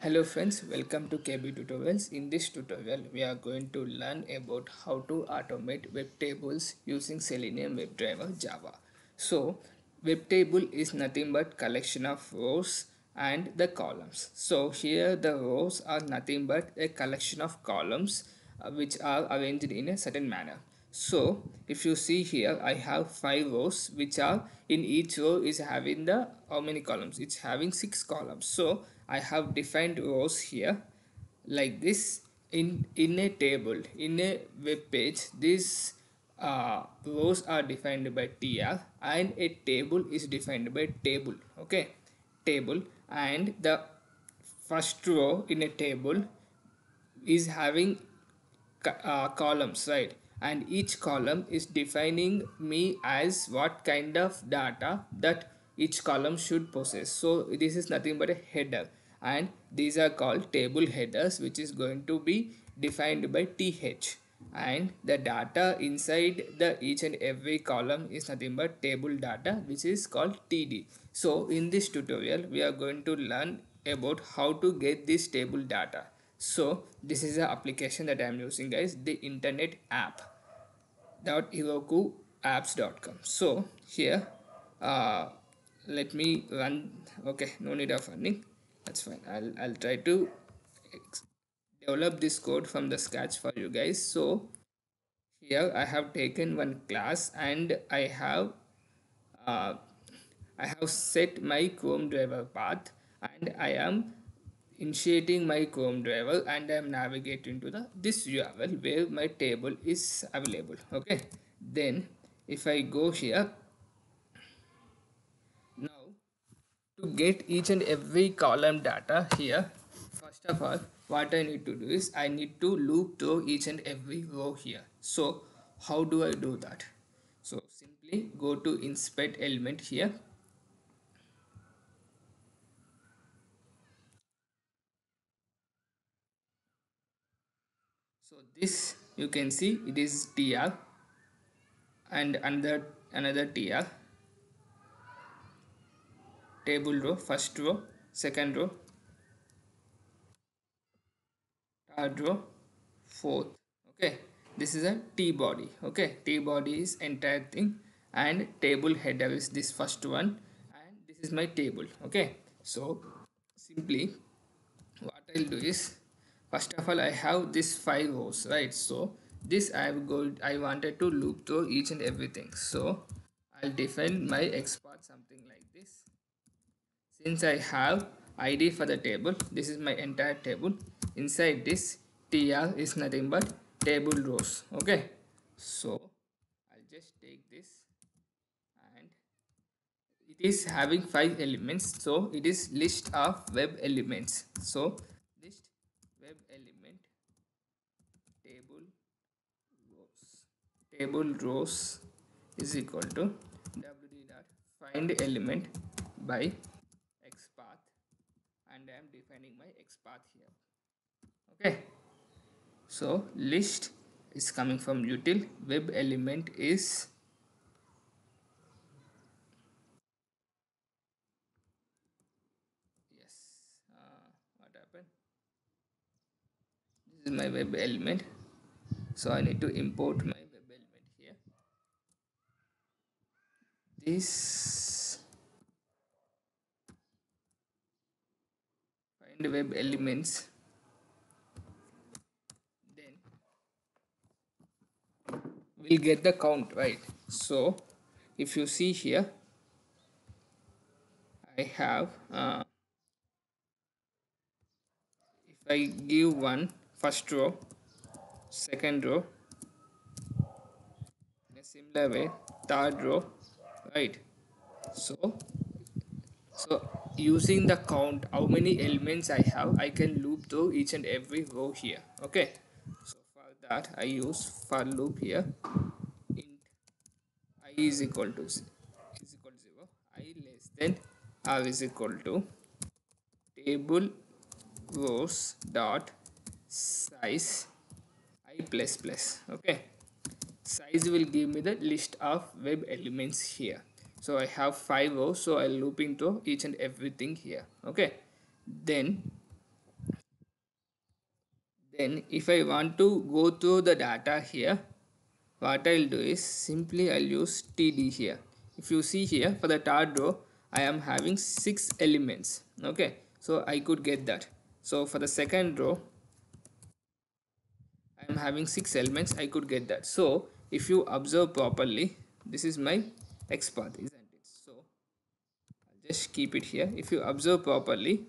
Hello friends, welcome to KB Tutorials. In this tutorial, we are going to learn about how to automate web tables using Selenium WebDriver Java. So, web table is nothing but collection of rows and the columns. So, here the rows are nothing but a collection of columns which are arranged in a certain manner. So if you see here, I have 5 rows which are in each row is having the how many columns? It's having 6 columns. So I have defined rows here like this in a table in a web page. These rows are defined by tr and a table is defined by table. Okay, table, and the first row in a table is having columns, right? And each column is defining me as what kind of data that each column should possess. So this is nothing but a header, and these are called table headers, which is going to be defined by th, and the data inside the each and every column is nothing but table data, which is called td. So in this tutorial we are going to learn about how to get this table data. So this is the application that I am using, guys, the internet app .herokuapps.com. So here uh, let me run. Okay, no need of running, that's fine. I'll try to develop this code from the scratch for you guys. So here I have taken one class, and uh, I have set my Chrome driver path, and I am initiating my Chrome driver, and I am navigating to the this URL where my table is available. Okay, then if I go here now to get each and every column data here, first of all what I need to do is I need to loop through each and every row here. So how do I do that? So simply go to inspect element here. So this you can see it is tr, and another tr, table row, first row, second row, third row, fourth. Okay, this is a t body. Okay, t body is entire thing, and table header is this first one, and this is my table. Okay, so simply what I'll do is, first of all I have this 5 rows, right? So this I wanted to loop through each and everything. So I'll define my export something like this. Since I have id for the table, this is my entire table. Inside this tr is nothing but table rows. Okay, so I'll just take this, and it is having 5 elements, so it is list of web elements. So list web element table rows is equal to wd dot find element by xpath, and I am defining my xpath here. Okay, so list is coming from util, web element is, yes, what happened, this is my web element, so I need to import my web element here. This find web elements, then we'll get the count, right? So if you see here, I have if I give one first row, second row, in a similar way third row, right? So so using the count how many elements I have, I can loop through each and every row here. Okay, so for that I use for loop here. Int I is equal to 0, I less than r is equal to table rows dot size I plus plus. Okay, size will give me the list of web elements here. So I have 5 rows, so I'll loop into each and everything here. Okay, then Then if I want to go through the data here, what I'll do is simply I'll use td here. If you see here for the third row, I am having 6 elements. Okay, so I could get that. So for the second row, I am having 6 elements, I could get that. So if you observe properly, this is my XPath, isn't it? So I'll just keep it here. If you observe properly,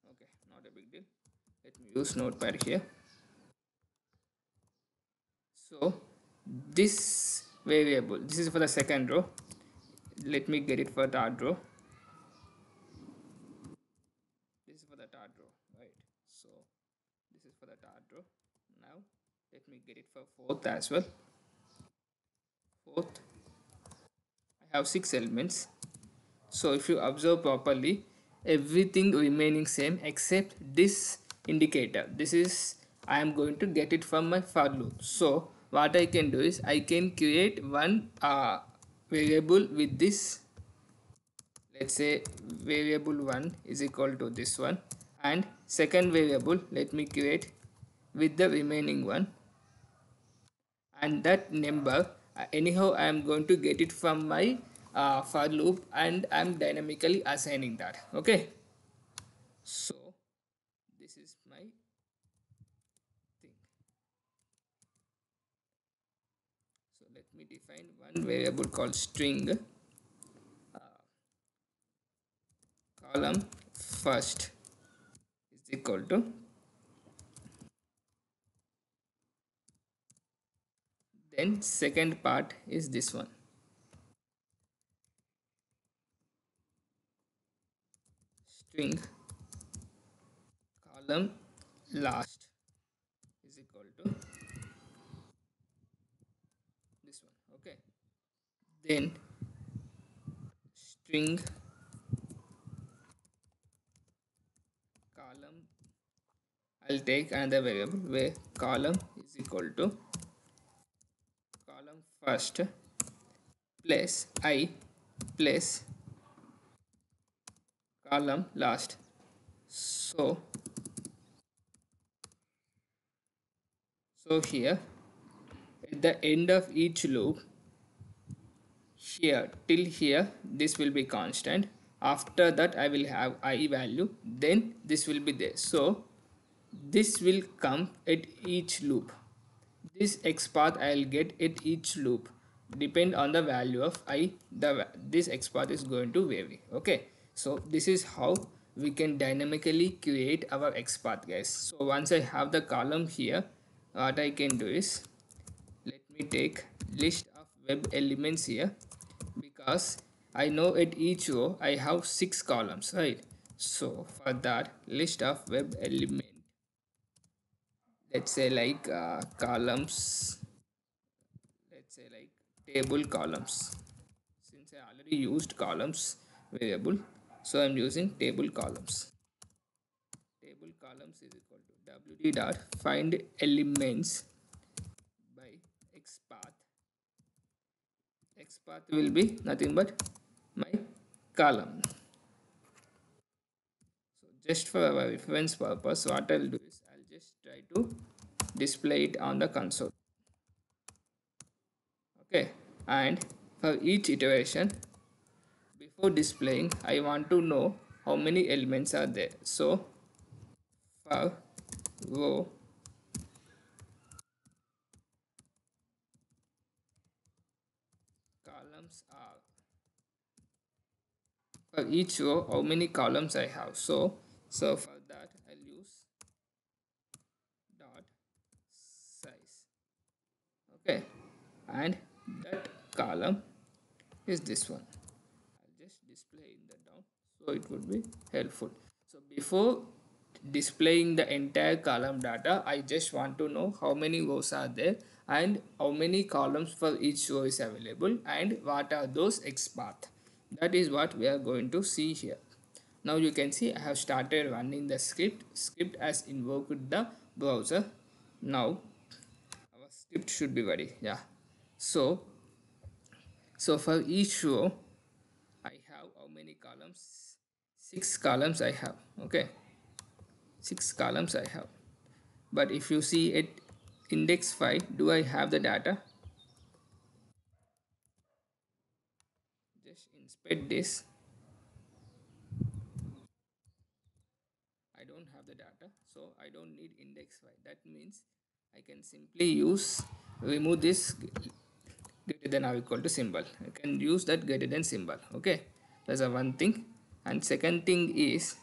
okay, not a big deal. Let me use notepad here. So this variable, this is for the second row. Let me get it for third row. This is for the third row, right? So this is for the third row. Now let me get it for fourth as well. Fourth, I have 6 elements. So if you observe properly, everything remaining same except this indicator. This is, I am going to get it from my for loop. So what I can do is I can create one variable with this. Let's say variable 1 is equal to this one, and second variable let me create with the remaining one, and that number anyhow I am going to get it from my for loop, and I am dynamically assigning that. Okay, so this is my thing. So let me define one variable called string column first is equal to, then second part is this one, string column last is equal to this one. Okay, then string column, I'll take another variable where column is equal to column first plus I plus column last. So here at the end of each loop, here till here this will be constant. After that I will have I value, then this will be there. So this will come at each loop. This x path I'll get at each loop, depend on the value of I, this x path is going to vary. Okay, so this is how we can dynamically create our x path, guys. So once I have the column here, what I can do is, let me take list of web elements here, because I know at each row I have 6 columns, right? So for that, list of web element, let's say like columns, let's say like table columns. Since I already used columns variable, so I'm using table columns. Table columns is equal to wd dot find elements by xpath. Xpath will be nothing but my column. So just for our reference purpose, what I'll do is I'll just try to display it on the console. Okay, and for each iteration, before displaying, I want to know how many elements are there. So for row columns are, for each row how many columns I have. So for that I'll use dot size. Okay, and that column is this one. I'll just display in the down so it would be helpful. So before displaying the entire column data, I just want to know how many rows are there and how many columns for each row is available and what are those XPath. That is what we are going to see here. Now you can see I have started running the script has invoked the browser. Now our script should be ready. Yeah, so So for each row I have how many columns? 6 columns I have. Okay, 6 columns I have. But if you see at index 5, do I have the data? Just inspect this. I don't have the data, so I don't need index 5. That means I can simply use remove this greater than or equal to symbol. I can use that greater than symbol. Okay, that's a one thing. And second thing is,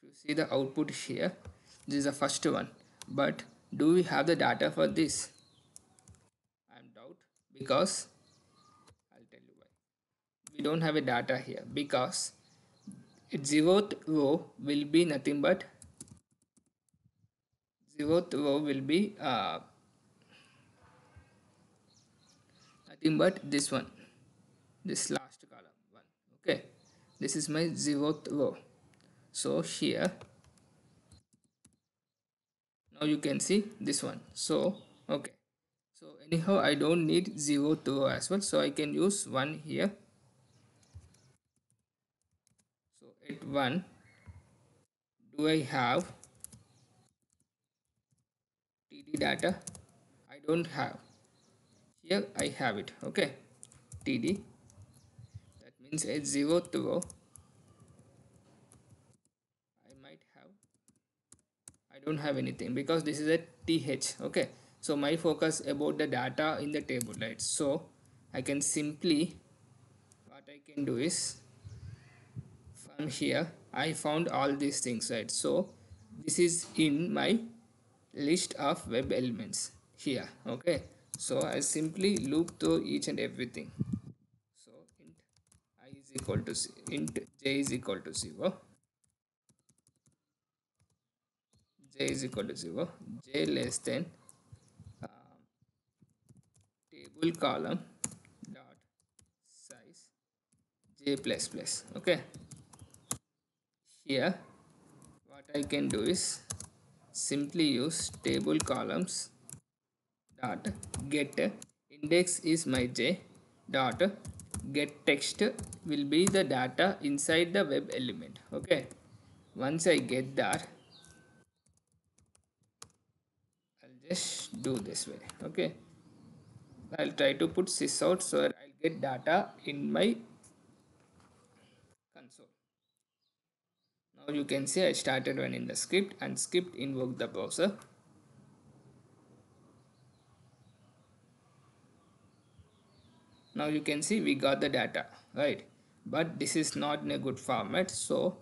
if you see the output here, this is the first one. But do we have the data for this? I am doubt, because I'll tell you why. We don't have a data here because its zeroth row will be nothing but zeroth row will be nothing but this one, this last column one. Okay, this is my zeroth row. So here now you can see this one. So okay, so anyhow I don't need zeroth row as well, so I can use one here. So at 1, do I have td data? I don't have. Here I have it. Okay, td, that means at 0th row I might have, I don't have anything because this is a th. Okay, so my focus about the data in the table, right? So I can simply, what I can do is, from here I found all these things, right? So this is in my list of web elements here. Okay, so I simply loop through each and everything. So int I is equal to int j is equal to 0, j is equal to 0, j less than um, table column dot size j plus plus. Okay, here what I can do is simply use table columns dot get index is my j dot get text will be the data inside the web element. Okay, once I get that, I'll just do this way. Okay, I'll try to put sys out so that I'll get data in my console. Now you can see I started running the script and script invoked the browser. Now you can see we got the data, right? But this is not in a good format, so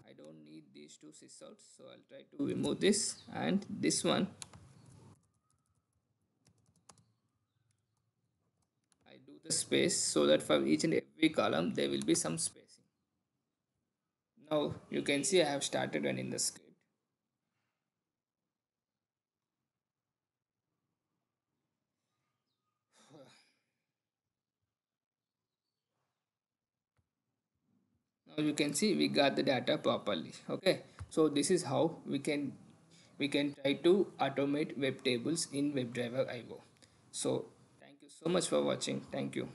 I don't need these two sysouts. So I'll try to remove this, and this one I do the space so that for each and every column there will be some spacing. Now you can see I have started running the script. Now you can see we got the data properly. Okay, so this is how we can try to automate web tables in WebDriver IO. So thank you so much for watching. Thank you.